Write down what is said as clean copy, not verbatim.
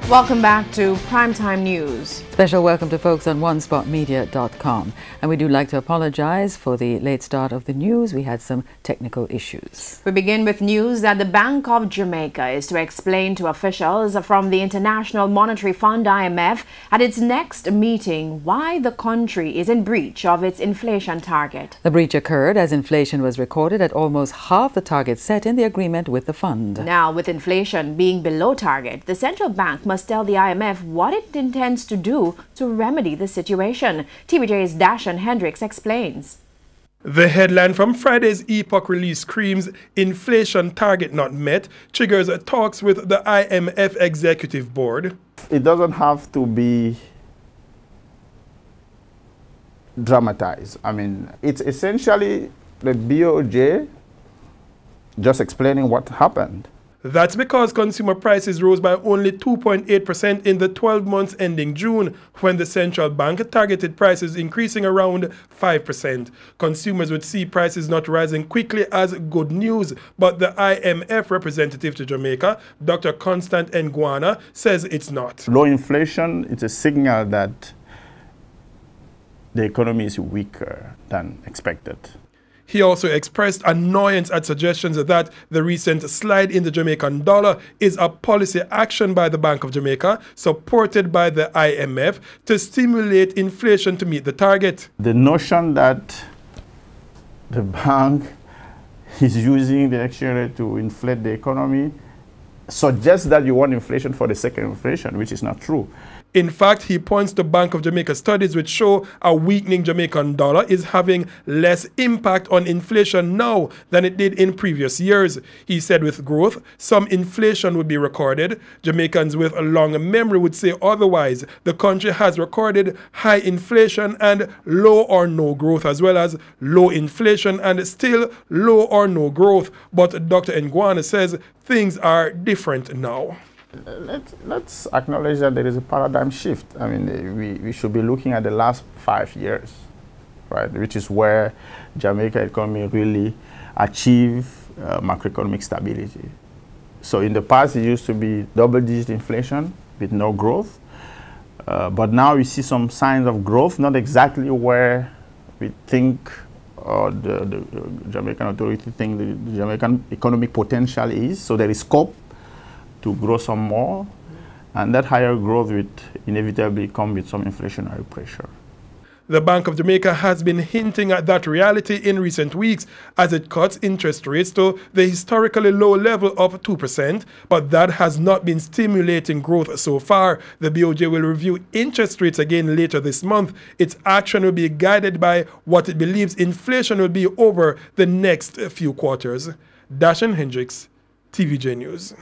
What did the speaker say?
Welcome back to Primetime News. Special welcome to folks on onespotmedia.com. And we do like to apologize for the late start of the news. We had some technical issues. We begin with news that the Bank of Jamaica is to explain to officials from the International Monetary Fund IMF at its next meeting why the country is in breach of its inflation target. The breach occurred as inflation was recorded at almost half the target set in the agreement with the fund. Now, with inflation being below target, the central bank must tell the IMF what it intends to do to remedy the situation. TVJ's Dashan Hendricks explains. The headline from Friday's Epoch release screams, "Inflation target not met," triggers talks with the IMF Executive Board. It doesn't have to be dramatized. I mean, it's essentially the BOJ just explaining what happened. That's because consumer prices rose by only 2.8% in the 12 months ending June, when the central bank targeted prices increasing around 5%. Consumers would see prices not rising quickly as good news, but the IMF representative to Jamaica, Dr. Constant Nguana, says it's not. Low inflation is a signal that the economy is weaker than expected. He also expressed annoyance at suggestions that the recent slide in the Jamaican dollar is a policy action by the Bank of Jamaica, supported by the IMF, to stimulate inflation to meet the target. The notion that the bank is using the exchange rate to inflate the economy suggests that you want inflation for the sake of inflation, which is not true. In fact, he points to Bank of Jamaica studies which show a weakening Jamaican dollar is having less impact on inflation now than it did in previous years. He said with growth, some inflation would be recorded. Jamaicans with a long memory would say otherwise. The country has recorded high inflation and low or no growth, as well as low inflation and still low or no growth. But Dr. Nguana says things are different now. Let's acknowledge that there is a paradigm shift. I mean, we should be looking at the last 5 years, right, which is where Jamaica economy really achieved macroeconomic stability. So in the past, it used to be double-digit inflation with no growth. But now we see some signs of growth, not exactly where we think or the Jamaican authority think the Jamaican economic potential is. So there is scope to grow some more, and that higher growth will inevitably come with some inflationary pressure. The Bank of Jamaica has been hinting at that reality in recent weeks as it cuts interest rates to the historically low level of 2%, but that has not been stimulating growth so far. The BOJ will review interest rates again later this month. Its action will be guided by what it believes inflation will be over the next few quarters. Dashan Hendricks, TVJ News.